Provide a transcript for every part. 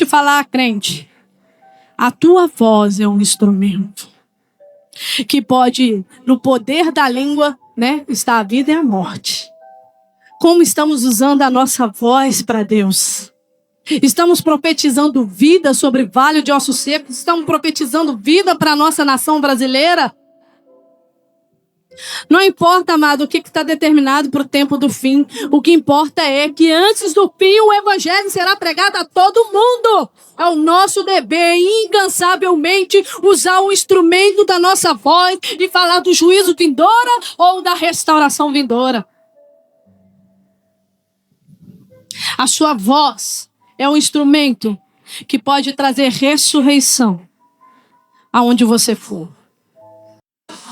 te falar, crente, a tua voz é um instrumento que pode, no poder da língua, né, está a vida e a morte. Como estamos usando a nossa voz para Deus? Estamos profetizando vida sobre Vale de Ossos Secos? Estamos profetizando vida para a nossa nação brasileira? Não importa, amado, o que está determinado para o tempo do fim. O que importa é que antes do fim o evangelho será pregado a todo mundo. É o nosso dever, incansavelmente, usar o instrumento da nossa voz e falar do juízo vindouro ou da restauração vindoura. A sua voz é um instrumento que pode trazer ressurreição aonde você for.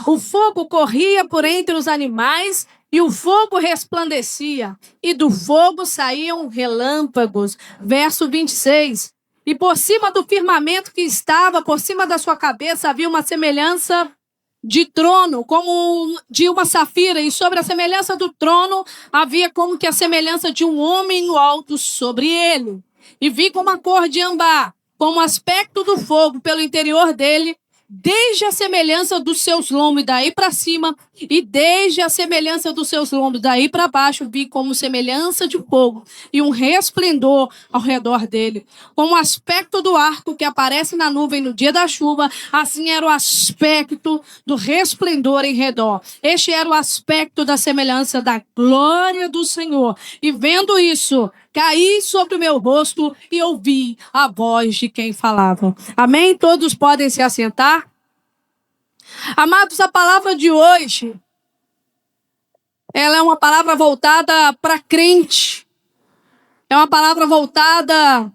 O fogo corria por entre os animais e o fogo resplandecia, e do fogo saíam relâmpagos. Verso 26. E por cima do firmamento que estava, por cima da sua cabeça, havia uma semelhança de trono, como de uma safira, e sobre a semelhança do trono havia como que a semelhança de um homem no alto sobre ele. E vi como a cor de âmbar, como o aspecto do fogo pelo interior dele, desde a semelhança dos seus lombos daí para cima, e desde a semelhança dos seus lombos daí para baixo, vi como semelhança de fogo, e um resplendor ao redor dele. Como o aspecto do arco que aparece na nuvem no dia da chuva, assim era o aspecto do resplendor em redor. Este era o aspecto da semelhança da glória do Senhor. E vendo isso, caí sobre o meu rosto e ouvi a voz de quem falava. Amém? Todos podem se assentar? Amados, a palavra de hoje, ela é uma palavra voltada para crente. É uma palavra voltada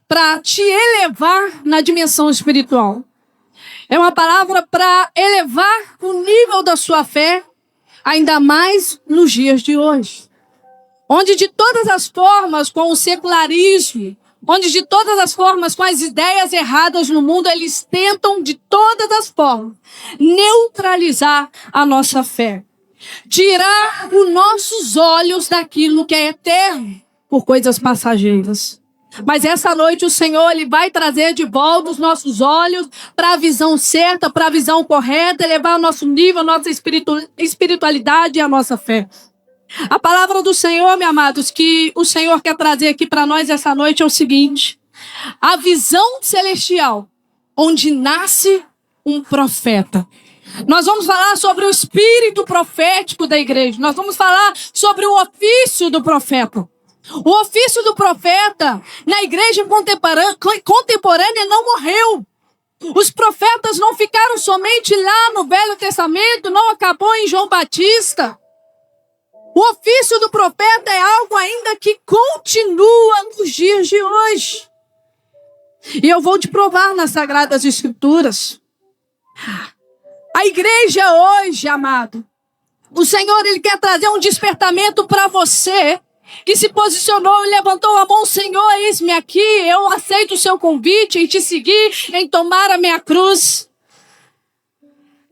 para te elevar na dimensão espiritual. É uma palavra para elevar o nível da sua fé, ainda mais nos dias de hoje. Onde de todas as formas, com o secularismo, onde de todas as formas, com as ideias erradas no mundo, eles tentam de todas as formas neutralizar a nossa fé. Tirar os nossos olhos daquilo que é eterno por coisas passageiras. Mas essa noite o Senhor ele vai trazer de volta os nossos olhos para a visão certa, para a visão correta, elevar o nosso nível, a nossa espiritualidade e a nossa fé. A palavra do Senhor, meus amados, que o Senhor quer trazer aqui para nós essa noite é o seguinte: a visão celestial, onde nasce um profeta. Nós vamos falar sobre o espírito profético da igreja. Nós vamos falar sobre o ofício do profeta. O ofício do profeta na igreja contemporânea não morreu. Os profetas não ficaram somente lá no Velho Testamento, não acabou em João Batista. O ofício do profeta é algo ainda que continua nos dias de hoje. E eu vou te provar nas Sagradas Escrituras. A igreja hoje, amado, o Senhor ele quer trazer um despertamento para você que se posicionou e levantou a mão: Senhor, eis-me aqui, eu aceito o seu convite em te seguir, em tomar a minha cruz.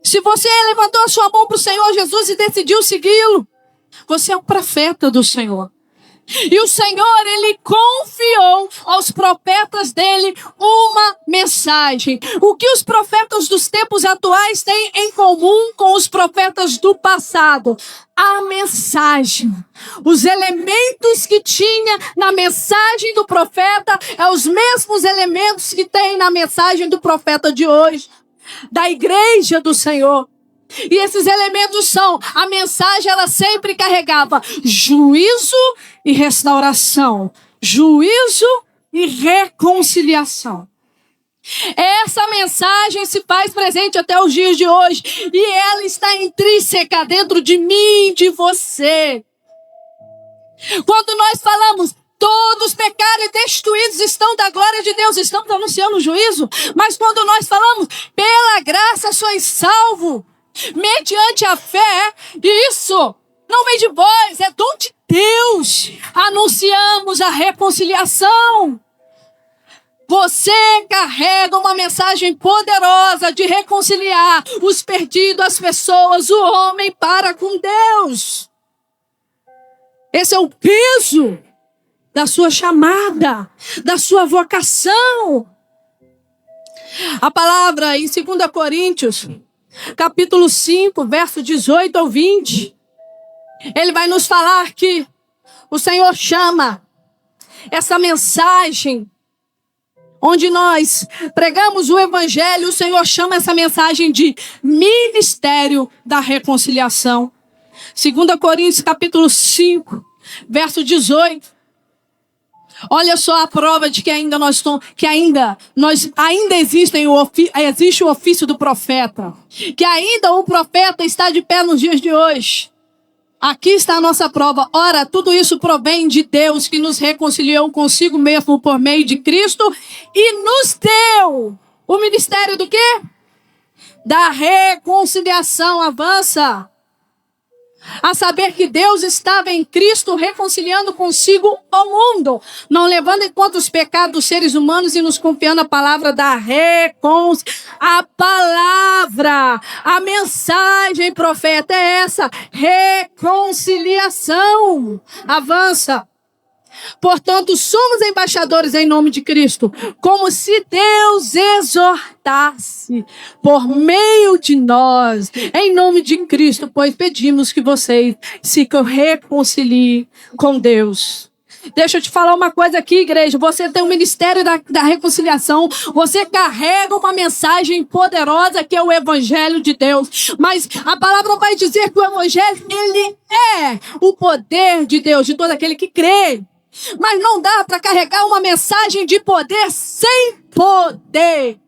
Se você levantou a sua mão para o Senhor Jesus e decidiu segui-lo, você é um profeta do Senhor. E o Senhor, ele confiou aos profetas dele uma mensagem. O que os profetas dos tempos atuais têm em comum com os profetas do passado? A mensagem. Os elementos que tinha na mensagem do profeta é os mesmos elementos que tem na mensagem do profeta de hoje, da igreja do Senhor. E esses elementos são, a mensagem ela sempre carregava juízo e restauração, juízo e reconciliação. Essa mensagem se faz presente até os dias de hoje e ela está intrínseca dentro de mim, de você. Quando nós falamos, todos pecaram e destruídos estão da glória de Deus, estamos anunciando o juízo, mas quando nós falamos, pela graça sois salvo, mediante a fé, isso não vem de vós, é dom de Deus. Anunciamos a reconciliação. Você carrega uma mensagem poderosa de reconciliar os perdidos, as pessoas, o homem para com Deus. Esse é o peso da sua chamada, da sua vocação. A palavra em 2 Coríntios, capítulo 5, verso 18 ao 20, ele vai nos falar que o Senhor chama essa mensagem, onde nós pregamos o evangelho, o Senhor chama essa mensagem de ministério da reconciliação. 2 Coríntios, capítulo 5, verso 18. Olha só a prova de que ainda existe o ofício do profeta. Que ainda o profeta está de pé nos dias de hoje. Aqui está a nossa prova. Ora, tudo isso provém de Deus, que nos reconciliou consigo mesmo por meio de Cristo e nos deu o ministério do quê? Da reconciliação. Avança. A saber que Deus estava em Cristo reconciliando consigo o mundo, não levando em conta os pecados dos seres humanos e nos confiando a palavra da reconciliação. A palavra, a mensagem, profeta, é essa: reconciliação. Avança. Portanto, somos embaixadores em nome de Cristo, como se Deus exortasse por meio de nós, em nome de Cristo, pois pedimos que vocês se reconciliem com Deus. Deixa eu te falar uma coisa aqui, igreja. Você tem o ministério da reconciliação. Você carrega uma mensagem poderosa que é o evangelho de Deus. Mas a palavra vai dizer que o evangelho, ele é o poder de Deus, de todo aquele que crê. Mas não dá para carregar uma mensagem de poder sem poder.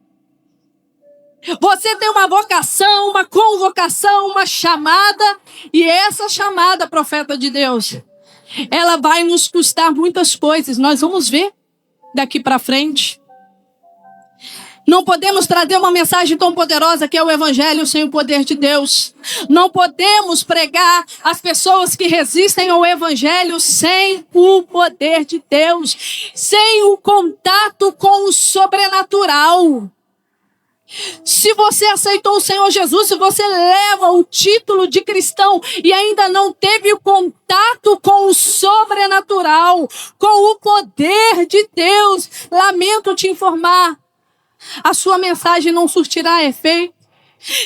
Você tem uma vocação, uma convocação, uma chamada. E essa chamada, profeta de Deus, ela vai nos custar muitas coisas. Nós vamos ver daqui para frente. Não podemos trazer uma mensagem tão poderosa que é o evangelho sem o poder de Deus. Não podemos pregar as pessoas que resistem ao evangelho sem o poder de Deus, sem o contato com o sobrenatural. Se você aceitou o Senhor Jesus, se você leva o título de cristão e ainda não teve o contato com o sobrenatural, com o poder de Deus, lamento te informar, a sua mensagem não surtirá efeito.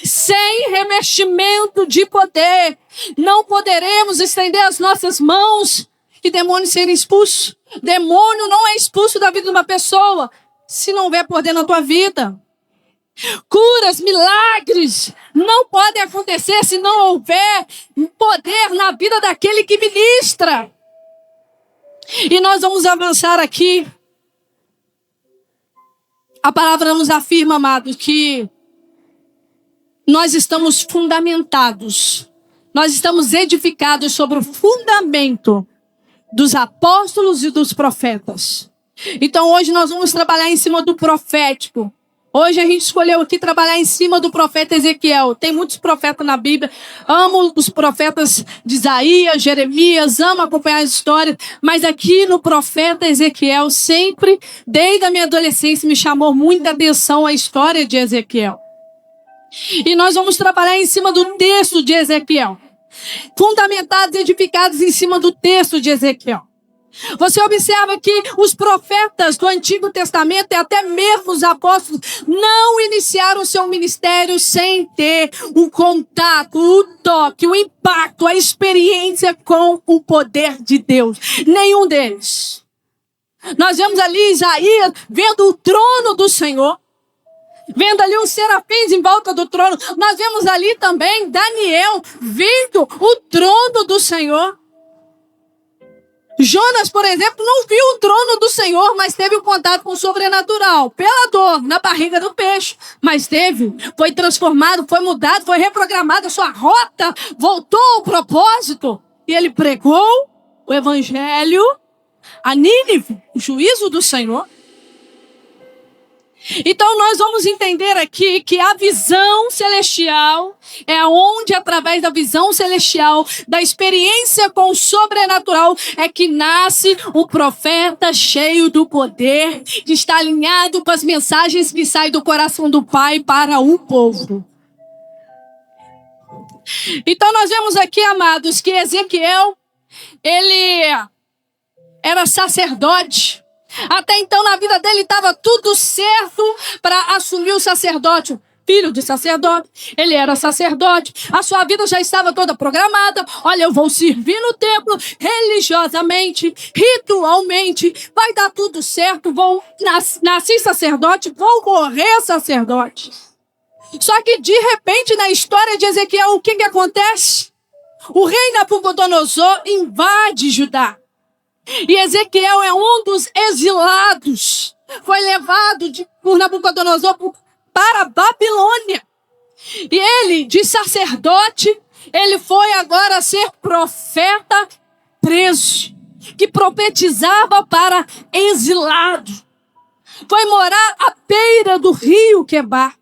Sem revestimento de poder, não poderemos estender as nossas mãos e demônios serem expulsos. Demônio não é expulso da vida de uma pessoa se não houver poder na tua vida. Curas, milagres não podem acontecer se não houver poder na vida daquele que ministra. E nós vamos avançar aqui. A palavra nos afirma, amados, que nós estamos fundamentados, nós estamos edificados sobre o fundamento dos apóstolos e dos profetas. Então hoje nós vamos trabalhar em cima do profético. Hoje a gente escolheu aqui trabalhar em cima do profeta Ezequiel. Tem muitos profetas na Bíblia. Amo os profetas de Isaías, Jeremias, amo acompanhar as histórias. Mas aqui no profeta Ezequiel, sempre, desde a minha adolescência, me chamou muita atenção a história de Ezequiel. E nós vamos trabalhar em cima do texto de Ezequiel. Fundamentados e edificados em cima do texto de Ezequiel. Você observa que os profetas do Antigo Testamento e até mesmo os apóstolos não iniciaram o seu ministério sem ter o contato, o toque, o impacto, a experiência com o poder de Deus. Nenhum deles. Nós vemos ali Isaías vendo o trono do Senhor, vendo ali os serafins em volta do trono. Nós vemos ali também Daniel vendo o trono do Senhor. Jonas, por exemplo, não viu o trono do Senhor, mas teve o contato com o sobrenatural, pela dor, na barriga do peixe. Mas teve, foi transformado, foi mudado, foi reprogramado a sua rota, voltou ao propósito. E ele pregou o evangelho a Nínive, o juízo do Senhor. Então nós vamos entender aqui que a visão celestial é onde, através da visão celestial, da experiência com o sobrenatural, é que nasce o profeta cheio do poder, que está alinhado com as mensagens que saem do coração do Pai para o povo. Então nós vemos aqui, amados, que Ezequiel, ele era sacerdote. Até então na vida dele estava tudo certo para assumir o sacerdócio. Filho de sacerdote, ele era sacerdote, a sua vida já estava toda programada. Olha, eu vou servir no templo religiosamente, ritualmente, vai dar tudo certo, nasci sacerdote, vou morrer sacerdote. Só que de repente na história de Ezequiel, o que acontece? O rei Nabucodonosor invade Judá. E Ezequiel é um dos exilados, foi levado por Nabucodonosor para a Babilônia. E ele, de sacerdote, ele foi agora ser profeta preso, que profetizava para exilado. Foi morar à beira do rio Quebar.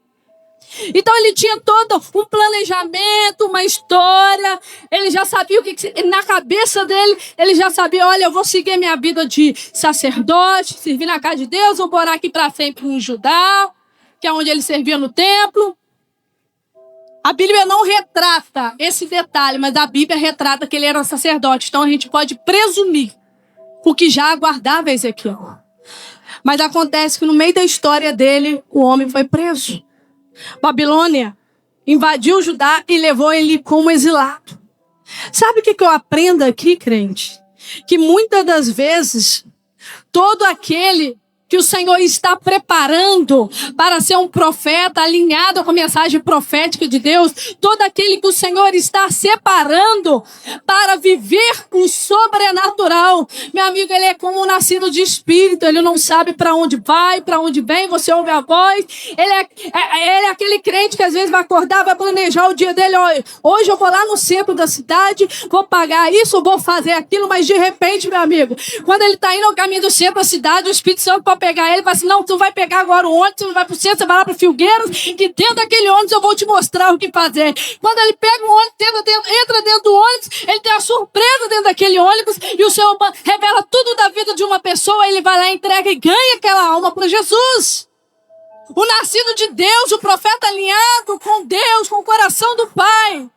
Então ele tinha todo um planejamento, uma história. Ele já sabia o que na cabeça dele, ele já sabia, olha, eu vou seguir minha vida de sacerdote, servir na casa de Deus, vou morar aqui para sempre em Judá, que é onde ele servia no templo. A Bíblia não retrata esse detalhe, mas a Bíblia retrata que ele era sacerdote. Então a gente pode presumir o que já aguardava Ezequiel. Mas acontece que no meio da história dele, o homem foi preso. Babilônia invadiu Judá e levou ele como exilado. Sabe o que eu aprendo aqui, crente? Que muitas das vezes, todo aquele que o Senhor está preparando para ser um profeta alinhado com a mensagem profética de Deus, todo aquele que o Senhor está separando para viver o sobrenatural, meu amigo, ele é como um nascido de espírito, ele não sabe para onde vai, para onde vem, você ouve a voz, ele é aquele crente que às vezes vai acordar, vai planejar o dia dele, hoje eu vou lá no centro da cidade, vou pagar isso, vou fazer aquilo, mas de repente, meu amigo, quando ele está indo ao caminho do centro da cidade, o Espírito Santo para pegar ele, fala assim, não, tu vai pegar agora o ônibus, tu não vai pro centro, você vai lá pro Filgueiras, que dentro daquele ônibus eu vou te mostrar o que fazer. Quando ele pega o ônibus, entra dentro do ônibus, ele tem a surpresa dentro daquele ônibus, e o Senhor revela tudo da vida de uma pessoa, ele vai lá, entrega e ganha aquela alma para Jesus. O nascido de Deus, o profeta alinhado com Deus, com o coração do Pai.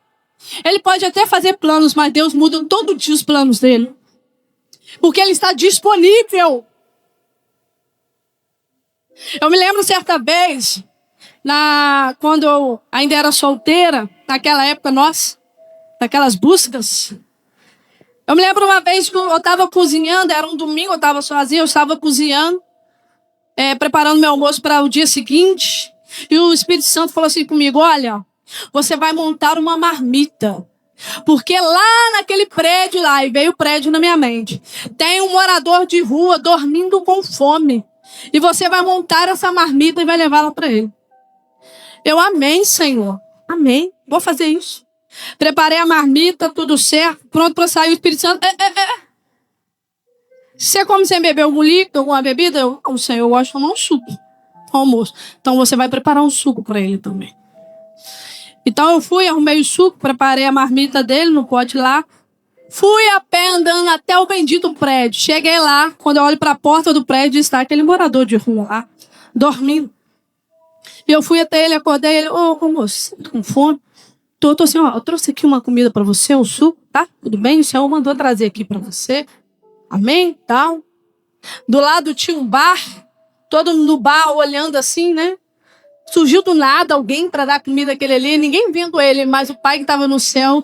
Ele pode até fazer planos, mas Deus muda todo dia os planos dele. Porque ele está disponível. Eu me lembro certa vez, quando eu ainda era solteira, naquela época nossa, naquelas buscas. Eu me lembro uma vez que eu estava cozinhando, era um domingo, eu estava sozinha, eu estava cozinhando, preparando meu almoço para o dia seguinte. E o Espírito Santo falou assim comigo, olha, você vai montar uma marmita. Porque lá naquele prédio lá, e veio o prédio na minha mente, tem um morador de rua dormindo com fome. E você vai montar essa marmita e vai levá-la para ele. Eu amém, Senhor. Amém. Vou fazer isso. Preparei a marmita, tudo certo. Pronto para sair o Espírito Santo. Você come sem beber algum líquido, alguma bebida? Não, Senhor, eu gosto de tomar um suco. Almoço. Então você vai preparar um suco para ele também. Então eu fui, arrumei o suco, preparei a marmita dele no pote lá. Fui a pé andando até o bendito prédio. Cheguei lá, quando eu olho para a porta do prédio, está aquele morador de rua lá, dormindo. E eu fui até ele, acordei ele, moço, tô com fome. Tô assim, eu trouxe aqui uma comida para você, um suco, tá? Tudo bem? O Senhor mandou trazer aqui para você. Amém? Tal. Do lado tinha um bar, todo mundo no bar olhando assim, né? Surgiu do nada alguém para dar comida àquele ali, ninguém vendo ele, mas o pai que estava no céu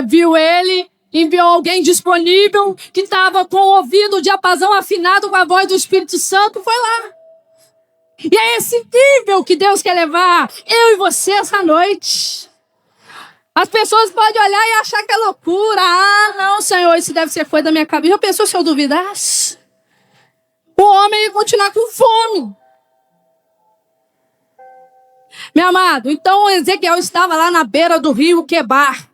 viu ele, enviou alguém disponível, que estava com o ouvido, o diapasão afinado com a voz do Espírito Santo, foi lá. E é esse nível que Deus quer levar eu e você essa noite. As pessoas podem olhar e achar que é loucura. Ah, não, Senhor, isso deve ser coisa da minha cabeça. Já pensou se eu duvidasse? O homem ia continuar com fome. Meu amado, então Ezequiel estava lá na beira do rio Quebar.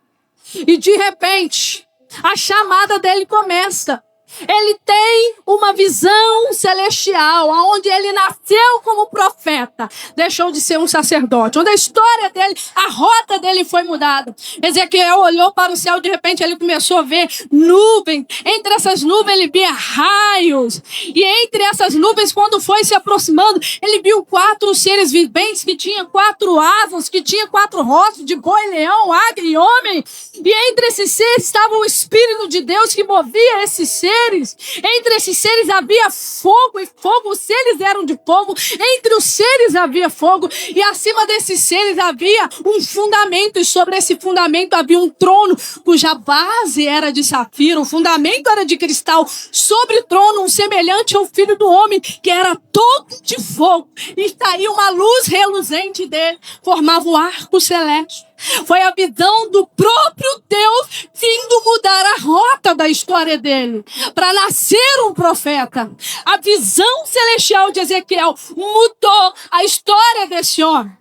E de repente, a chamada dele começa. Ele tem uma visão celestial, onde ele nasceu como profeta, deixou de ser um sacerdote, onde a história dele, a rota dele foi mudada. Ezequiel olhou para o céu, de repente ele começou a ver nuvens, entre essas nuvens ele via raios, e entre essas nuvens, quando foi se aproximando, ele viu 4 seres viventes que tinham 4 asas, que tinham 4 rostos de boi, leão, águia e homem, e entre esses seres estava o Espírito de Deus que movia esses seres. seres. Entre esses seres havia fogo, e fogo, os seres eram de fogo. Entre os seres havia fogo, e acima desses seres havia um fundamento, e sobre esse fundamento havia um trono, cuja base era de safira, o fundamento era de cristal. Sobre o trono, um semelhante ao Filho do Homem, que era todo de fogo, e saía uma luz reluzente dele, formava o arco celeste. Foi a visão do próprio Deus vindo mudar a rota da história dele, para nascer um profeta. A visão celestial de Ezequiel mudou a história desse homem.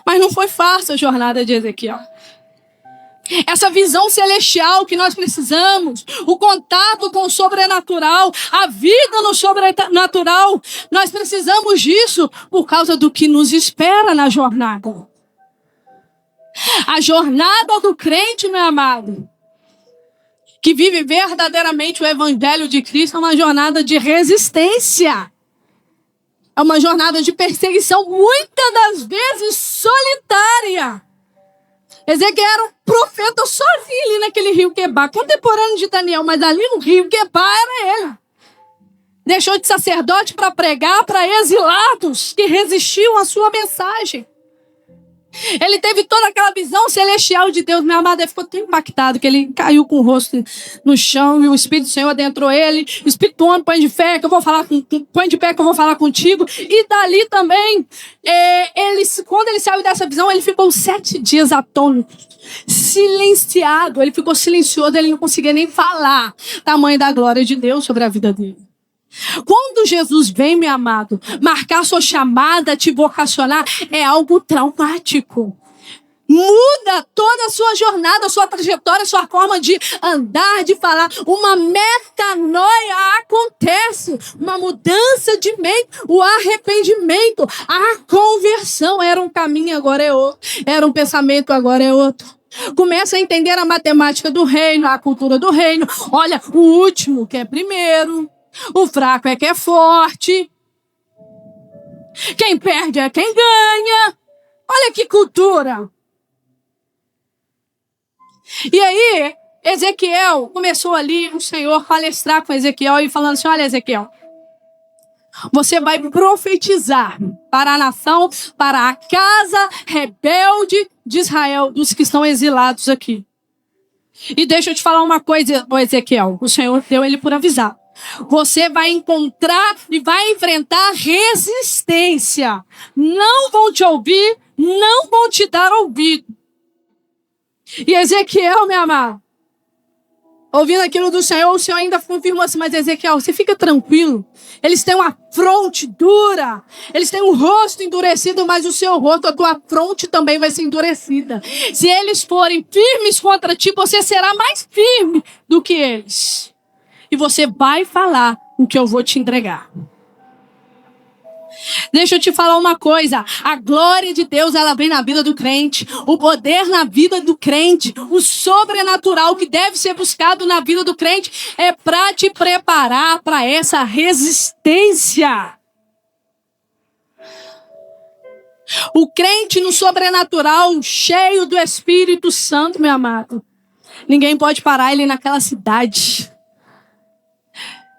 Mas não foi fácil a jornada de Ezequiel. Essa visão celestial que nós precisamos, o contato com o sobrenatural, a vida no sobrenatural, nós precisamos disso por causa do que nos espera na jornada. A jornada do crente, meu amado, que vive verdadeiramente o evangelho de Cristo, é uma jornada de resistência. É uma jornada de perseguição, muitas das vezes solitária. Ezequiel era um profeta sozinho ali naquele rio Quebar, contemporâneo de Daniel, mas ali no rio Quebar era ele. Deixou de sacerdote para pregar para exilados que resistiam à sua mensagem. Ele teve toda aquela visão celestial de Deus, meu amado. Ele ficou tão impactado que ele caiu com o rosto no chão e o Espírito do Senhor adentrou ele. O Espírito Santo, põe de pé que eu vou falar contigo. E dali também, quando ele saiu dessa visão, ele ficou 7 dias atônito, silenciado. Ele ficou silencioso, ele não conseguia nem falar. Tamanho da glória de Deus sobre a vida dele. Quando Jesus vem, meu amado, marcar sua chamada, te vocacionar, é algo traumático. Muda toda a sua jornada, a sua trajetória, a sua forma de andar, de falar. Uma metanoia acontece, uma mudança de mente, o arrependimento, a conversão. Era um caminho, agora é outro. Era um pensamento, agora é outro. Começa a entender a matemática do reino, a cultura do reino. Olha, o último que é primeiro. O fraco é que é forte. Quem perde é quem ganha. Olha que cultura. E aí, Ezequiel começou ali, o Senhor palestrar com Ezequiel e falando assim, olha, Ezequiel, você vai profetizar para a nação, para a casa rebelde de Israel, dos que estão exilados aqui. E deixa eu te falar uma coisa, Ezequiel, o Senhor deu ele por avisar. Você vai encontrar e vai enfrentar resistência. Não vão te ouvir, não vão te dar ouvido. E Ezequiel, meu amado, ouvindo aquilo do Senhor, o Senhor ainda confirmou assim, mas Ezequiel, você fica tranquilo. Eles têm uma fronte dura, eles têm um rosto endurecido, mas o seu rosto, a tua fronte também vai ser endurecida. Se eles forem firmes contra ti, você será mais firme do que eles. E você vai falar o que eu vou te entregar. Deixa eu te falar uma coisa. A glória de Deus, ela vem na vida do crente. O poder na vida do crente. O sobrenatural que deve ser buscado na vida do crente é para te preparar para essa resistência. O crente no sobrenatural, cheio do Espírito Santo, meu amado. Ninguém pode parar ele naquela cidade.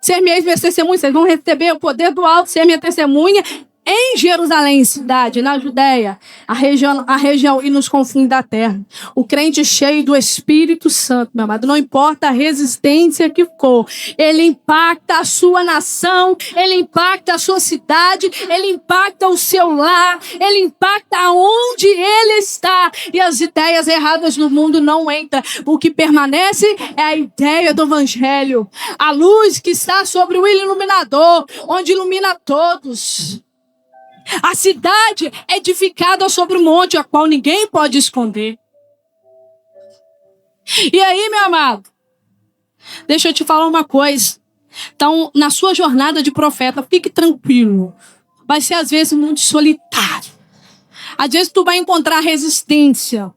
Ser minhas testemunhas, vocês vão receber o poder do alto, ser minha testemunha em Jerusalém, cidade, na Judéia, a região e nos confins da terra. O crente cheio do Espírito Santo, meu amado, não importa a resistência que for, ele impacta a sua nação, ele impacta a sua cidade, ele impacta o seu lar, ele impacta aonde ele está. E as ideias erradas no mundo não entram. O que permanece é a ideia do Evangelho. A luz que está sobre o iluminador, onde ilumina todos. A cidade edificada sobre um monte, a qual ninguém pode esconder. E aí, meu amado, deixa eu te falar uma coisa. Então, na sua jornada de profeta, fique tranquilo. Vai ser, às vezes, muito solitário. Às vezes, tu vai encontrar resistência.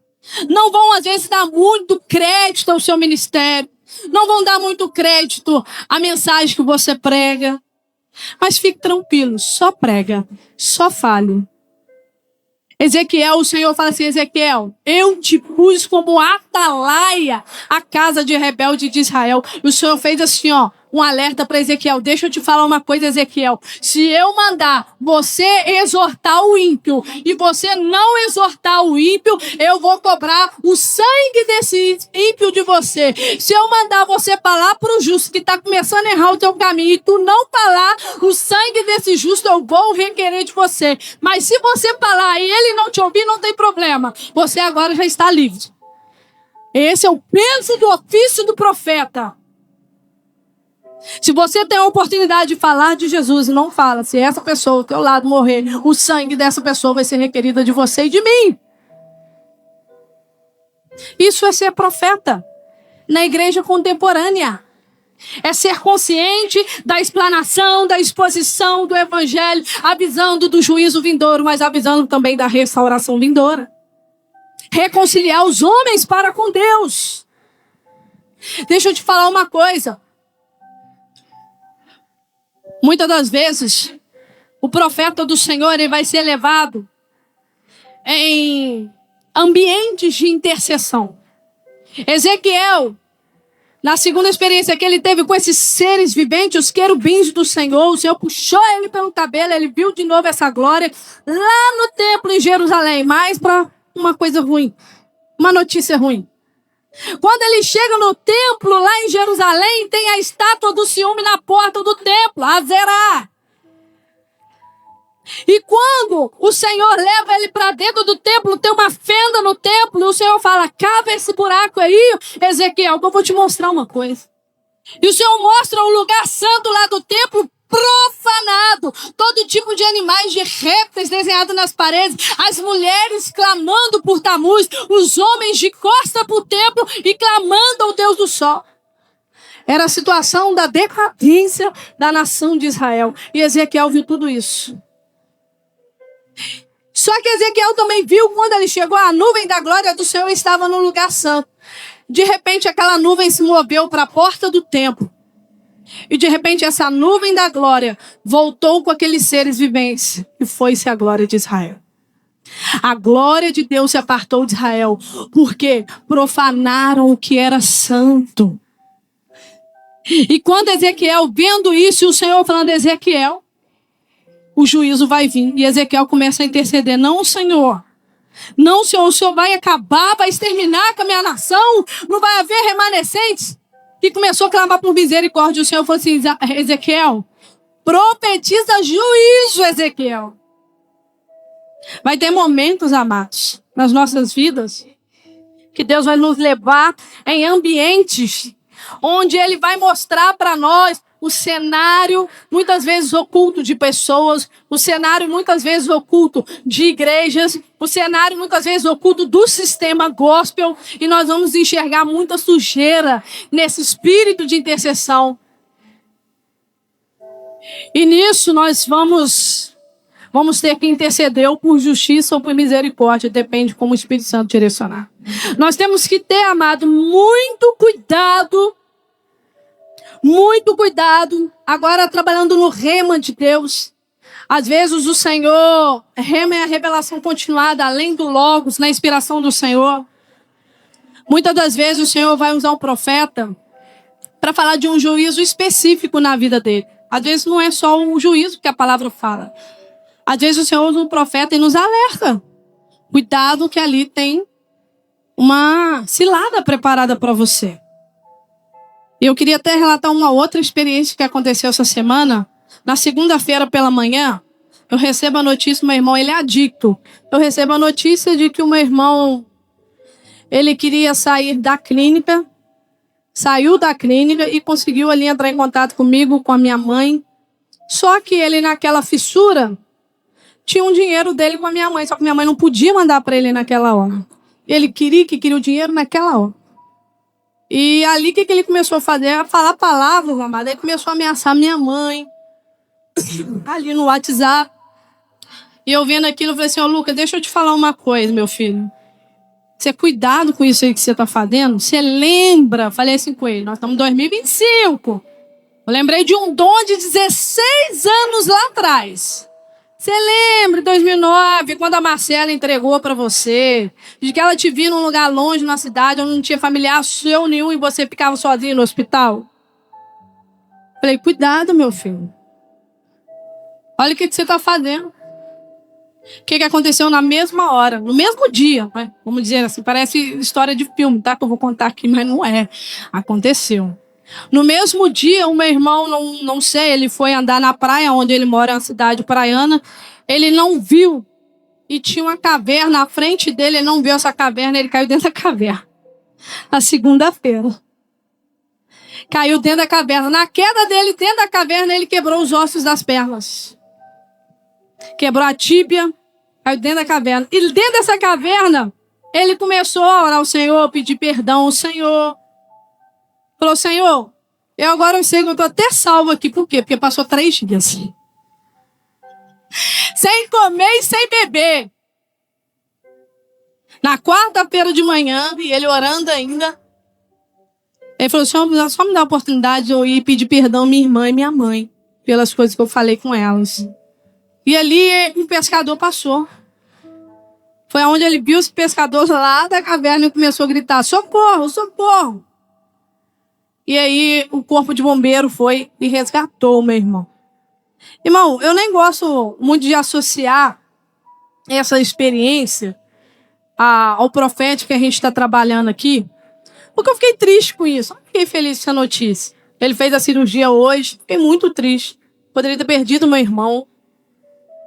Não vão, às vezes, dar muito crédito ao seu ministério. Não vão dar muito crédito à mensagem que você prega. Mas fique tranquilo, só prega, só fale. Ezequiel, o Senhor fala assim: Ezequiel, eu te pus como atalaia a casa de rebelde de Israel. E o Senhor fez assim, ó, um alerta para Ezequiel. Deixa eu te falar uma coisa, Ezequiel. Se eu mandar você exortar o ímpio e você não exortar o ímpio, eu vou cobrar o sangue desse ímpio de você. Se eu mandar você falar para o justo que está começando a errar o teu caminho e tu não falar, o sangue desse justo eu vou requerer de você. Mas se você falar e ele não te ouvir, não tem problema. Você agora já está livre. Esse é o peso do ofício do profeta. Se você tem a oportunidade de falar de Jesus e não fala, se essa pessoa ao teu lado morrer, o sangue dessa pessoa vai ser requerido de você e de mim. Isso é ser profeta na igreja contemporânea. É ser consciente da explanação, da exposição do evangelho, avisando do juízo vindouro, mas avisando também da restauração vindoura. Reconciliar os homens para com Deus. Deixa eu te falar uma coisa. Muitas das vezes, o profeta do Senhor ele vai ser levado em ambientes de intercessão. Ezequiel, na segunda experiência que ele teve com esses seres viventes, os querubins do Senhor, o Senhor puxou ele pelo cabelo, ele viu de novo essa glória lá no templo em Jerusalém, mas para uma coisa ruim, uma notícia ruim. Quando ele chega no templo lá em Jerusalém, tem a estátua do ciúme na porta do templo, Azerá. E quando o Senhor leva ele para dentro do templo, tem uma fenda no templo, e o Senhor fala: cava esse buraco aí, Ezequiel, que eu vou te mostrar uma coisa. E o Senhor mostra o lugar santo lá do templo, profanado, todo tipo de animais, de répteis desenhados nas paredes, as mulheres clamando por Tamuz, os homens de costa para o templo e clamando ao Deus do sol. Era a situação da decadência da nação de Israel. E Ezequiel viu tudo isso. Só que Ezequiel também viu quando ele chegou, a nuvem da glória do Senhor estava no lugar santo. De repente aquela nuvem se moveu para a porta do templo. E de repente essa nuvem da glória voltou com aqueles seres viventes. E foi-se a glória de Israel. A glória de Deus se apartou de Israel. Porque profanaram o que era santo. E quando Ezequiel vendo isso, e o Senhor falando: Ezequiel, o juízo vai vir. E Ezequiel começa a interceder: não, Senhor. Não, Senhor, o Senhor vai acabar, vai exterminar com a minha nação. Não vai haver remanescentes. E começou a clamar por misericórdia. O Senhor falou assim: Ezequiel, profetiza juízo, Ezequiel. Vai ter momentos, amados, nas nossas vidas, que Deus vai nos levar em ambientes onde Ele vai mostrar para nós o cenário, muitas vezes oculto de pessoas, o cenário muitas vezes oculto de igrejas, o cenário muitas vezes oculto do sistema gospel, e nós vamos enxergar muita sujeira nesse espírito de intercessão. E nisso nós vamos ter que interceder ou por justiça ou por misericórdia, depende como o Espírito Santo direcionar. Nós temos que ter, amado, muito cuidado, agora trabalhando no rema de Deus. Às vezes o Senhor, rema é a revelação continuada, além do Logos, na inspiração do Senhor. Muitas das vezes o Senhor vai usar um profeta para falar de um juízo específico na vida dele. Às vezes não é só um juízo que a palavra fala. Às vezes o Senhor usa um profeta e nos alerta. Cuidado que ali tem uma cilada preparada para você. Eu queria até relatar uma outra experiência que aconteceu essa semana. Na segunda-feira pela manhã, eu recebo a notícia, meu irmão, ele é adicto. Eu recebo a notícia de que o meu irmão, ele queria sair da clínica, saiu da clínica e conseguiu ali entrar em contato comigo, com a minha mãe. Só que ele, naquela fissura, tinha um dinheiro dele com a minha mãe, só que minha mãe não podia mandar para ele naquela hora. Ele queria o dinheiro naquela hora. E ali o que ele começou a fazer? A falar palavras, amada. Ele começou a ameaçar minha mãe. Ali no WhatsApp. E eu vendo aquilo, eu falei assim: ô Lucas, deixa eu te falar uma coisa, meu filho. Você cuidado com isso aí que você está fazendo. Você lembra? Falei assim com ele: nós estamos em 2025. Eu lembrei de um dom de 16 anos lá atrás. Você lembra em 2009, quando a Marcela entregou para você, de que ela te viu num lugar longe, na cidade, onde não tinha familiar seu nenhum e você ficava sozinho no hospital? Falei, cuidado, meu filho. Olha o que você está fazendo. O que aconteceu na mesma hora, no mesmo dia, né? Vamos dizer assim, parece história de filme, tá? Que eu vou contar aqui, mas não é. Aconteceu. No mesmo dia, o meu irmão, não sei, ele foi andar na praia, onde ele mora, é uma cidade praiana. Ele não viu. E tinha uma caverna à frente dele, ele não viu essa caverna, ele caiu dentro da caverna. Na segunda-feira. Caiu dentro da caverna. Na queda dele, dentro da caverna, ele quebrou os ossos das pernas. Quebrou a tíbia, caiu dentro da caverna. E dentro dessa caverna, ele começou a orar ao Senhor, pedir perdão ao Senhor. Falou, Senhor, eu sei que eu estou até salvo aqui. Por quê? Porque passou 3 dias. Sem comer e sem beber. Na quarta-feira de manhã, e ele orando ainda, ele falou, Senhor, só me dá a oportunidade de eu ir pedir perdão à minha irmã e minha mãe, pelas coisas que eu falei com elas. E ali um pescador passou. Foi onde ele viu os pescadores lá da caverna e começou a gritar, socorro, socorro. E aí o corpo de bombeiro foi e resgatou o meu irmão. Irmão, eu nem gosto muito de associar essa experiência ao profético que a gente está trabalhando aqui, porque eu fiquei triste com isso. Eu não fiquei feliz com essa notícia. Ele fez a cirurgia hoje, fiquei muito triste. Poderia ter perdido meu irmão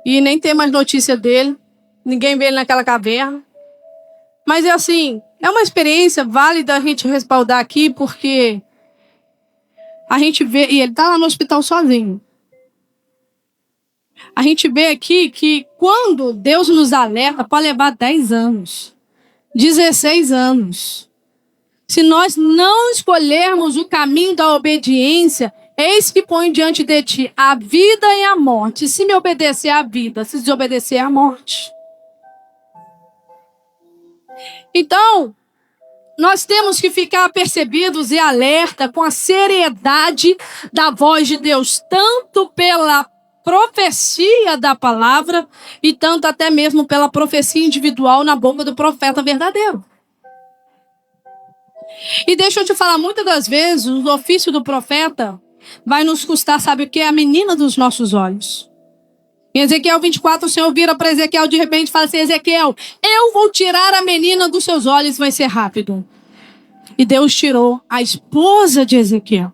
e nem ter mais notícia dele. Ninguém vê ele naquela caverna. Mas é assim, é uma experiência válida a gente respaldar aqui, porque a gente vê, e ele está lá no hospital sozinho. A gente vê aqui que quando Deus nos alerta, pode levar 10 anos, 16 anos. Se nós não escolhermos o caminho da obediência, eis que põe diante de ti a vida e a morte. Se me obedecer a vida, se desobedecer a morte. Então, nós temos que ficar apercebidos e alerta com a seriedade da voz de Deus, tanto pela profecia da palavra e tanto até mesmo pela profecia individual na boca do profeta verdadeiro. E deixa eu te falar, muitas das vezes o ofício do profeta vai nos custar, sabe o que? A menina dos nossos olhos. Em Ezequiel 24, o Senhor vira para Ezequiel de repente e fala assim, Ezequiel, eu vou tirar a menina dos seus olhos, vai ser rápido. E Deus tirou a esposa de Ezequiel.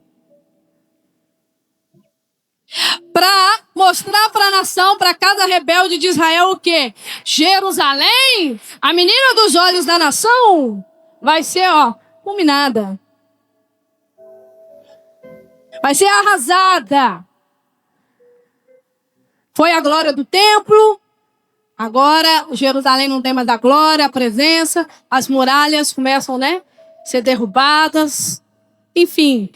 Para mostrar para a nação, para cada rebelde de Israel o quê? Jerusalém, a menina dos olhos da nação, vai ser, fulminada. Vai ser arrasada. Foi a glória do templo, agora Jerusalém não tem mais a glória, a presença, as muralhas começam, ser derrubadas. Enfim,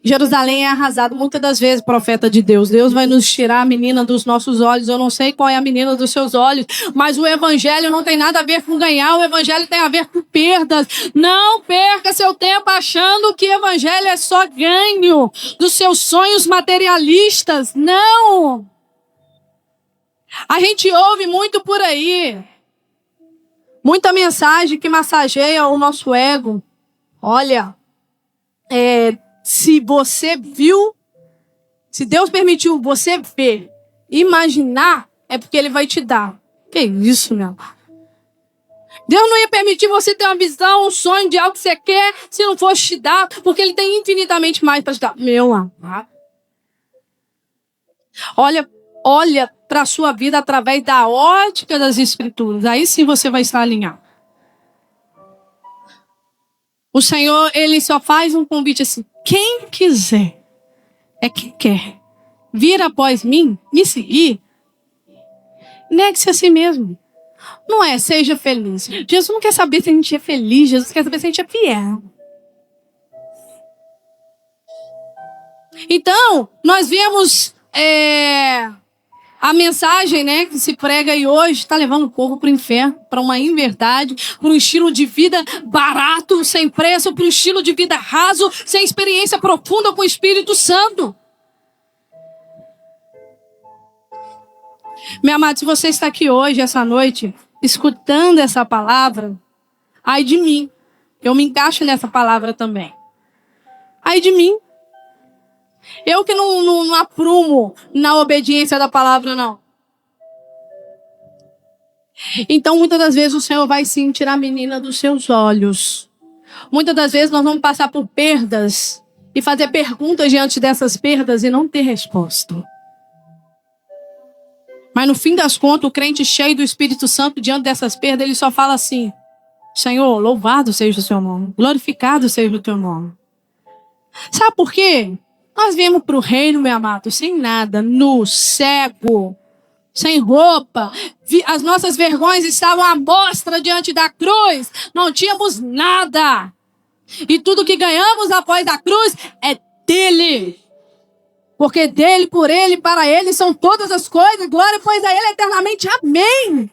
Jerusalém é arrasado. Muitas das vezes, profeta de Deus, Deus vai nos tirar a menina dos nossos olhos. Eu não sei qual é a menina dos seus olhos, mas o evangelho não tem nada a ver com ganhar, o evangelho tem a ver com perdas. Não perca seu tempo achando que o evangelho é só ganho dos seus sonhos materialistas. Não! A gente ouve muito por aí, muita mensagem que massageia o nosso ego. Olha, se você viu, se Deus permitiu você ver, imaginar, é porque Ele vai te dar. Que isso, meu amor? Deus não ia permitir você ter uma visão, um sonho de algo que você quer, se não fosse te dar, porque Ele tem infinitamente mais para te dar. Meu amor. Olha para a sua vida através da ótica das Escrituras. Aí sim você vai estar alinhado. O Senhor, Ele só faz um convite assim. Quem quiser, é quem quer, vir após mim, me seguir, negue-se a si mesmo. Não seja feliz. Jesus não quer saber se a gente é feliz. Jesus quer saber se a gente é fiel. Então, nós vemos a mensagem, que se prega aí hoje, está levando o povo para o inferno, para uma inverdade, para um estilo de vida barato, sem preço, para um estilo de vida raso, sem experiência profunda com o Espírito Santo. Meu amado, se você está aqui hoje, essa noite, escutando essa palavra, ai de mim. Eu me encaixo nessa palavra também. Ai de mim. Eu que não aprumo na obediência da palavra, não. Então, muitas das vezes, o Senhor vai sim tirar a menina dos seus olhos. Muitas das vezes, nós vamos passar por perdas e fazer perguntas diante dessas perdas e não ter resposta. Mas, no fim das contas, o crente cheio do Espírito Santo, diante dessas perdas, ele só fala assim: Senhor, louvado seja o seu nome, glorificado seja o teu nome. Sabe por quê? Nós viemos para o reino, meu amado, sem nada, nu, cego, sem roupa. As nossas vergonhas estavam à mostra diante da cruz. Não tínhamos nada. E tudo que ganhamos após a cruz é dele. Porque dele, por ele, para ele são todas as coisas. Glória, pois a ele eternamente. Amém.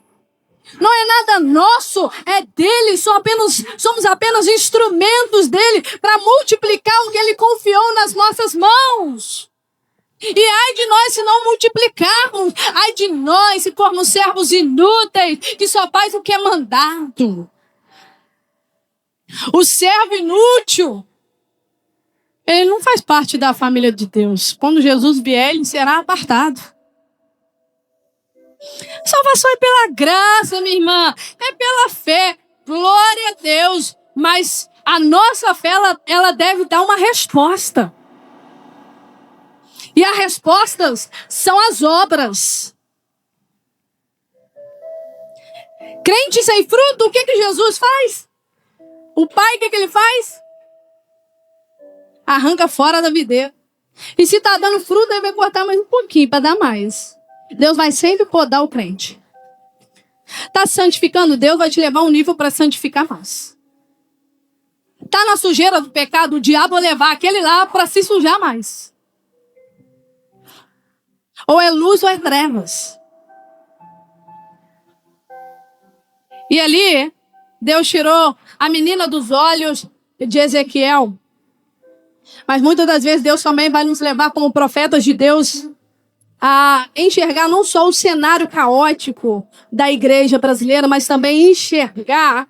Não é nada nosso, é dele. Somos apenas instrumentos dele para multiplicar o que ele confiou nas nossas mãos. E ai de nós se não multiplicarmos. Ai de nós se formos servos inúteis, que só faz o que é mandado. O servo inútil, ele não faz parte da família de Deus. Quando Jesus vier, ele será apartado. Salvação é pela graça, minha irmã. É pela fé. Glória a Deus. Mas a nossa fé, ela deve dar uma resposta. E as respostas são as obras. Crente sem fruto, o que Jesus faz? O pai, o que ele faz? Arranca fora da videira. E se está dando fruto, ele vai cortar mais um pouquinho para dar mais. Deus vai sempre podar o crente. Está santificando, Deus vai te levar um nível para santificar mais. Está na sujeira do pecado, o diabo vai levar aquele lá para se sujar mais. Ou é luz ou é trevas. E ali, Deus tirou a menina dos olhos de Ezequiel. Mas muitas das vezes Deus também vai nos levar como profetas de Deus a enxergar não só o cenário caótico da igreja brasileira, mas também enxergar,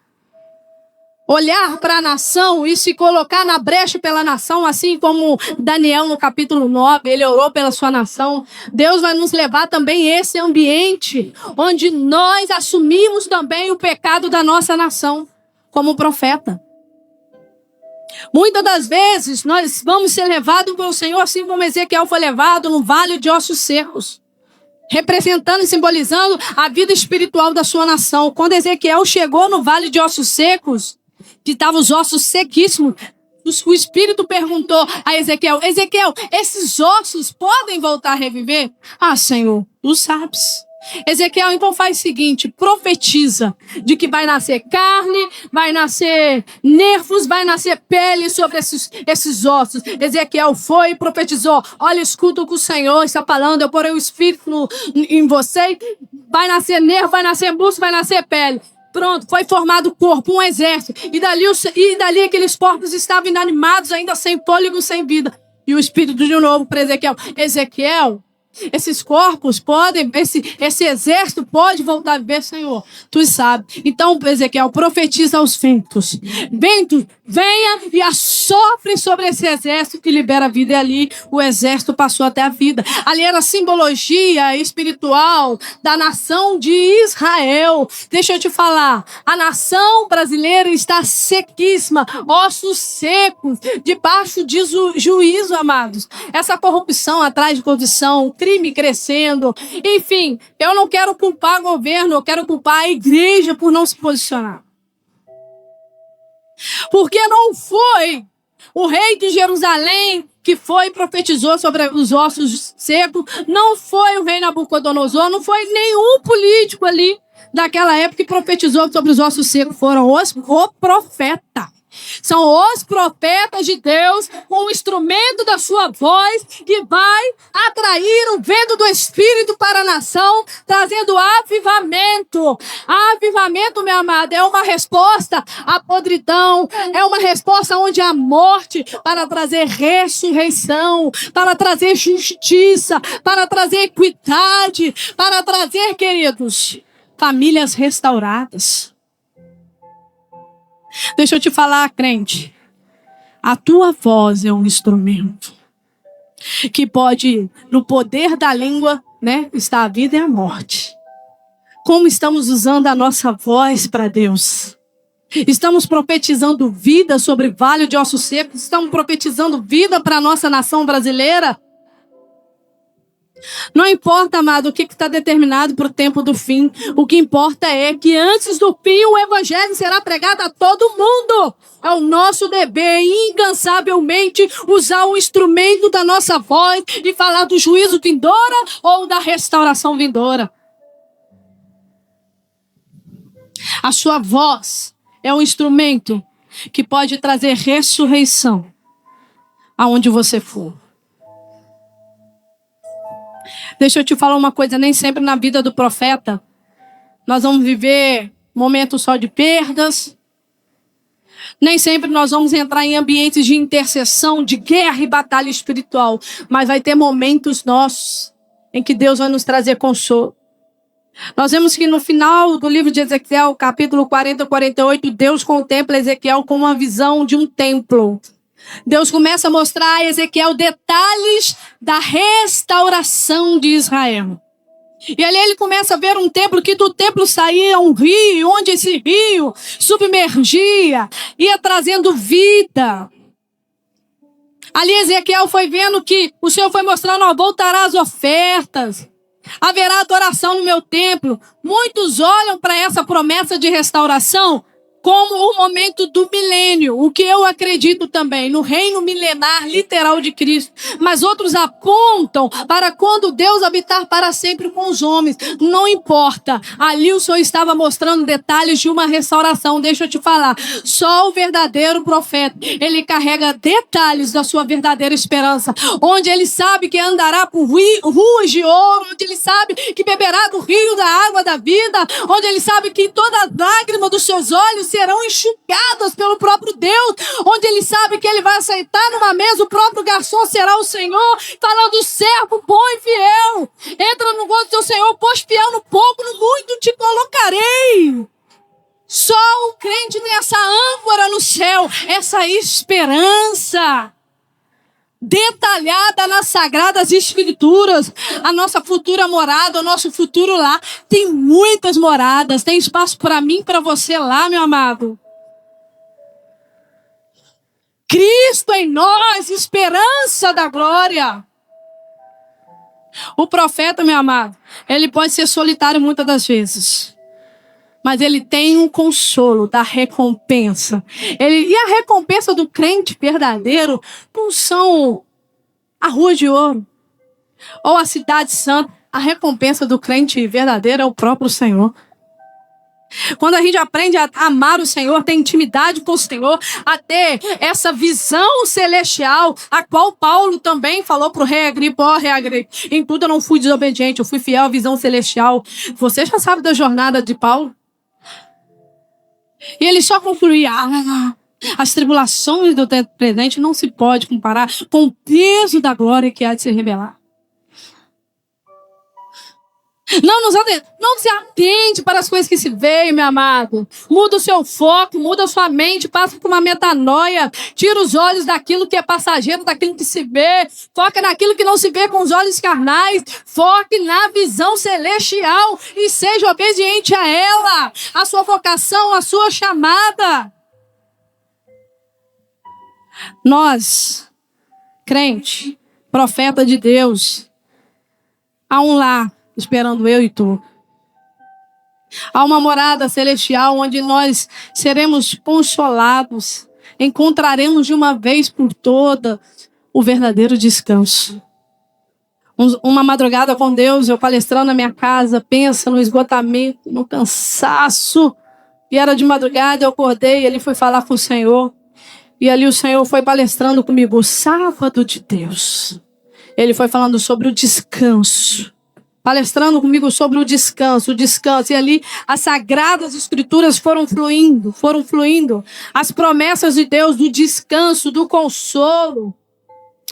olhar para a nação e se colocar na brecha pela nação, assim como Daniel no capítulo 9, ele orou pela sua nação. Deus vai nos levar também a esse ambiente onde nós assumimos também o pecado da nossa nação como profeta. Muitas das vezes nós vamos ser levados pelo Senhor, assim como Ezequiel foi levado no vale de ossos secos, representando e simbolizando a vida espiritual da sua nação. Quando Ezequiel chegou no vale de ossos secos, que estavam os ossos sequíssimos, o Espírito perguntou a Ezequiel: Ezequiel, esses ossos podem voltar a reviver? Ah, Senhor, tu sabes. Ezequiel, então faz o seguinte, profetiza de que vai nascer carne, vai nascer nervos, vai nascer pele sobre esses ossos. Ezequiel foi e profetizou: olha, escuta o que o Senhor está falando, eu porei o Espírito em você, vai nascer nervo, vai nascer músculo, vai nascer pele. Pronto, foi formado o corpo, um exército. E dali aqueles corpos estavam inanimados, ainda sem fôlego, sem vida. E o Espírito de novo para Ezequiel: Ezequiel, esses corpos podem, esse exército pode voltar a viver, Senhor. Tu sabe. Então, Ezequiel, profetiza aos ventos. Ventos, venha e assopre sobre esse exército que libera a vida. E ali o exército passou até a vida. Ali era a simbologia espiritual da nação de Israel. Deixa eu te falar. A nação brasileira está sequíssima, ossos secos, debaixo de juízo, amados. Essa corrupção atrás de corrupção, crime crescendo, enfim, eu não quero culpar o governo, eu quero culpar a igreja por não se posicionar. Porque não foi o rei de Jerusalém que foi e profetizou sobre os ossos secos, não foi o rei Nabucodonosor, não foi nenhum político ali daquela época que profetizou sobre os ossos secos, foram o profeta. São os profetas de Deus, um instrumento da sua voz, que vai atrair o vento do Espírito para a nação, trazendo avivamento. Avivamento, meu amado, é uma resposta à podridão, é uma resposta onde há morte, para trazer ressurreição, para trazer justiça, para trazer equidade, para trazer, queridos, famílias restauradas. Deixa eu te falar, crente. A tua voz é um instrumento que pode, no poder da língua, né, está a vida e a morte. Como estamos usando a nossa voz para Deus? Estamos profetizando vida sobre Vale de Ossos Secos? Estamos profetizando vida para a nossa nação brasileira? Não importa, amado, o que está determinado para o tempo do fim. O que importa é que antes do fim o evangelho será pregado a todo mundo. É o nosso dever, incansavelmente, usar o instrumento da nossa voz e falar do juízo vindoura ou da restauração vindoura. A sua voz é um instrumento que pode trazer ressurreição aonde você for. Deixa eu te falar uma coisa, nem sempre na vida do profeta nós vamos viver momentos só de perdas. Nem sempre nós vamos entrar em ambientes de intercessão, de guerra e batalha espiritual. Mas vai ter momentos nossos em que Deus vai nos trazer consolo. Nós vemos que no final do livro de Ezequiel, capítulo 40 e 48, Deus contempla Ezequiel com uma visão de um templo. Deus começa a mostrar a Ezequiel detalhes da restauração de Israel. E ali ele começa a ver um templo, que do templo saía um rio, onde esse rio submergia, ia trazendo vida. Ali Ezequiel foi vendo que o Senhor foi mostrando, ó, voltará as ofertas, haverá adoração no meu templo. Muitos olham para essa promessa de restauração como o momento do milênio, o que eu acredito também, no reino milenar literal de Cristo. Mas outros apontam para quando Deus habitar para sempre com os homens. Não importa, ali o Senhor estava mostrando detalhes de uma restauração. Deixa eu te falar, só o verdadeiro profeta, ele carrega detalhes da sua verdadeira esperança, onde ele sabe que andará por ruas de ouro, onde ele sabe que beberá do rio da água da vida, onde ele sabe que toda lágrima dos seus olhos serão enxugadas pelo próprio Deus, onde ele sabe que ele vai aceitar numa mesa, o próprio garçom será o Senhor, falando: servo bom e fiel, entra no gozo do teu Senhor, pois fiel no pouco, no muito te colocarei. Só o crente tem essa âncora no céu, essa esperança detalhada nas Sagradas Escrituras. A nossa futura morada, o nosso futuro lá, tem muitas moradas, tem espaço para mim e para você lá, meu amado. Cristo em nós, esperança da glória. O profeta, meu amado, ele pode ser solitário muitas das vezes, mas ele tem um consolo da recompensa. E a recompensa do crente verdadeiro não são a rua de ouro ou a cidade santa. A recompensa do crente verdadeiro é o próprio Senhor. Quando a gente aprende a amar o Senhor, ter intimidade com o Senhor, a ter essa visão celestial, a qual Paulo também falou para o rei Agripa: ó, rei Agripa, em tudo eu não fui desobediente, eu fui fiel à visão celestial. Você já sabe da jornada de Paulo? E ele só concluía: as tribulações do tempo presente não se pode comparar com o peso da glória que há de se revelar. Não se atente para as coisas que se veem, meu amado. Muda o seu foco, muda a sua mente, passa por uma metanoia. Tira os olhos daquilo que é passageiro, daquilo que se vê. Foca naquilo que não se vê com os olhos carnais. Foque na visão celestial e seja obediente a ela, a sua vocação, a sua chamada. Nós, crente, profeta de Deus, há um lar esperando eu e tu. Há uma morada celestial onde nós seremos consolados, encontraremos de uma vez por todas o verdadeiro descanso. Uma madrugada com Deus, eu palestrando na minha casa, pensa no esgotamento, no cansaço. E era de madrugada, eu acordei, ele foi falar com o Senhor. E ali o Senhor foi palestrando comigo, o sábado de Deus. Ele foi falando sobre o descanso. Palestrando comigo sobre o descanso. E ali as sagradas escrituras foram fluindo. As promessas de Deus do descanso, do consolo.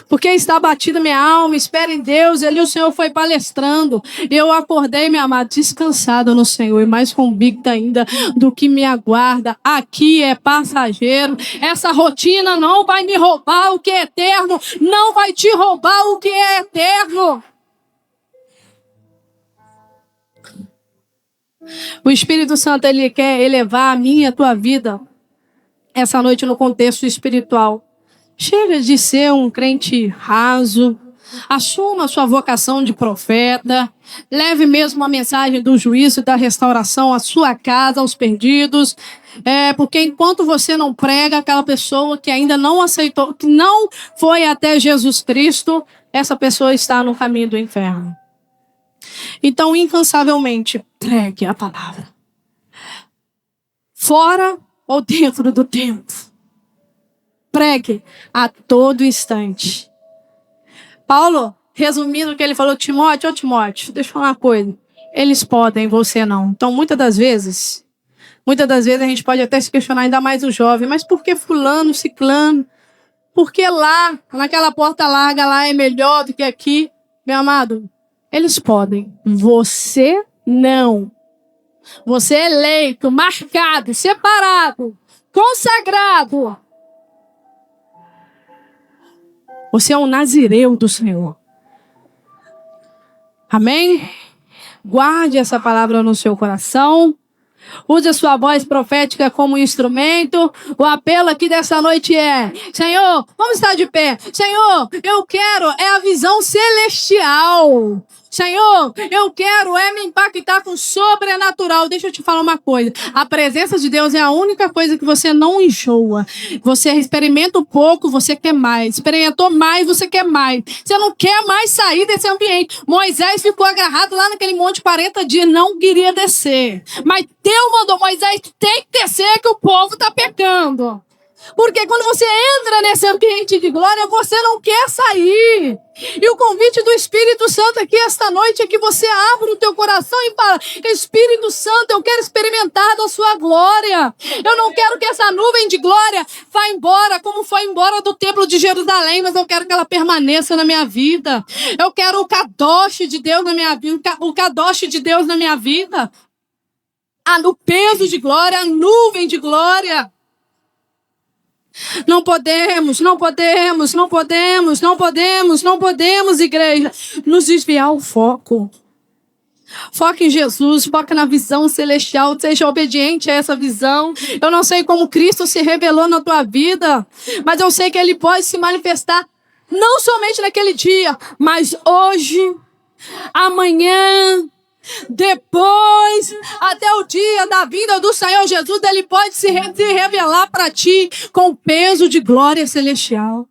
Porque está abatida minha alma, espera em Deus. E ali o Senhor foi palestrando. E eu acordei, minha amada, descansada no Senhor. E mais convicta ainda do que me aguarda. Aqui é passageiro. Essa rotina não vai me roubar o que é eterno. Não vai te roubar o que é eterno. O Espírito Santo, ele quer elevar a minha e a tua vida essa noite no contexto espiritual. Chega de ser um crente raso. Assuma a sua vocação de profeta. Leve mesmo a mensagem do juízo e da restauração à sua casa, aos perdidos. Porque enquanto você não prega, aquela pessoa que ainda não aceitou, que não foi até Jesus Cristo, essa pessoa está no caminho do inferno. Então, incansavelmente, pregue a palavra. Fora ou dentro do templo. Pregue a todo instante. Paulo, resumindo o que ele falou, Timóteo, deixa eu falar uma coisa. Eles podem, você não. Então, muitas das vezes a gente pode até se questionar, ainda mais o jovem, mas por que fulano, ciclano? Por que lá, naquela porta larga lá é melhor do que aqui? Meu amado, eles podem, você não. Você é eleito, marcado, separado, consagrado. Você é um nazireu do Senhor. Amém? Guarde essa palavra no seu coração. Use a sua voz profética como instrumento. O apelo aqui dessa noite é: Senhor, vamos estar de pé. Senhor, eu quero a visão celestial. Senhor, eu quero me impactar com o sobrenatural. Deixa eu te falar uma coisa. A presença de Deus é a única coisa que você não enjoa. Você experimenta um pouco, você quer mais. Experimentou mais, você quer mais. Você não quer mais sair desse ambiente. Moisés ficou agarrado lá naquele monte 40 dias, não queria descer. Mas Deus mandou Moisés, tem que descer que o povo está pecando. Porque quando você entra nesse ambiente de glória, você não quer sair. E o convite do Espírito Santo aqui esta noite é que você abra o teu coração e fala: Espírito Santo, eu quero experimentar da sua glória. Eu não quero que essa nuvem de glória vá embora como foi embora do templo de Jerusalém, mas eu quero que ela permaneça na minha vida. Eu quero o kadosh de Deus na minha vida, o kadosh de Deus na minha vida. No peso de glória, a nuvem de glória. Não podemos, igreja, nos desviar o foco. Foque em Jesus, foque na visão celestial, seja obediente a essa visão. Eu não sei como Cristo se revelou na tua vida, mas eu sei que Ele pode se manifestar não somente naquele dia, mas hoje, amanhã, depois, até o dia da vinda do Senhor Jesus. Ele pode se revelar para ti com peso de glória celestial.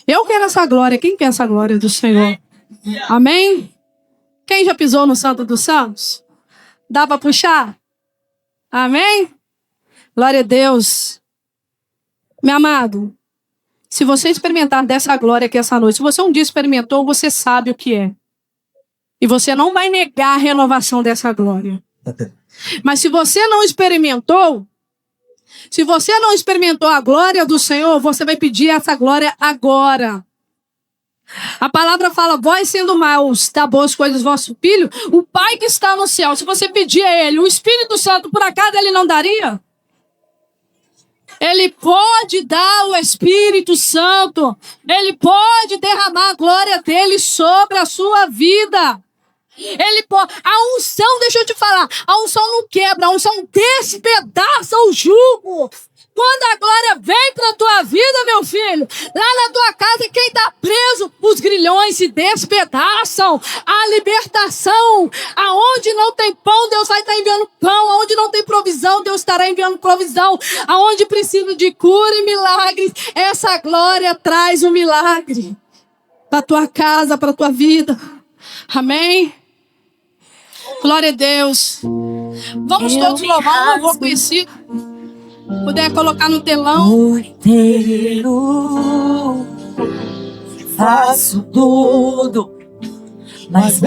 Eu quero essa glória. Quem quer essa glória do Senhor? Amém? Quem já pisou no Santo dos Santos? Dá para puxar? Amém? Glória a Deus. Meu amado, se você experimentar dessa glória aqui essa noite, se você um dia experimentou, você sabe o que é. E você não vai negar a renovação dessa glória. Mas se você não experimentou a glória do Senhor, você vai pedir essa glória agora. A palavra fala: vós sendo maus, dá boas coisas ao vosso filho, o Pai que está no céu. Se você pedir a Ele, o Espírito Santo, por acaso Ele não daria? Ele pode dar o Espírito Santo. Ele pode derramar a glória dele sobre a sua vida. Ele pode. A unção, deixa eu te falar, a unção não quebra, a unção despedaça o jugo. Quando a glória vem para a tua vida, meu filho, lá na tua casa, quem está preso, os grilhões se despedaçam. A libertação, aonde não tem pão, Deus vai estar enviando pão. Aonde não tem provisão, Deus estará enviando provisão. Aonde precisa de cura e milagres, essa glória traz um milagre para a tua casa, para a tua vida. Amém? Glória a Deus. Vamos todos louvar um louvor conhecido. Puder colocar no telão. Por inteiro faço tudo, mas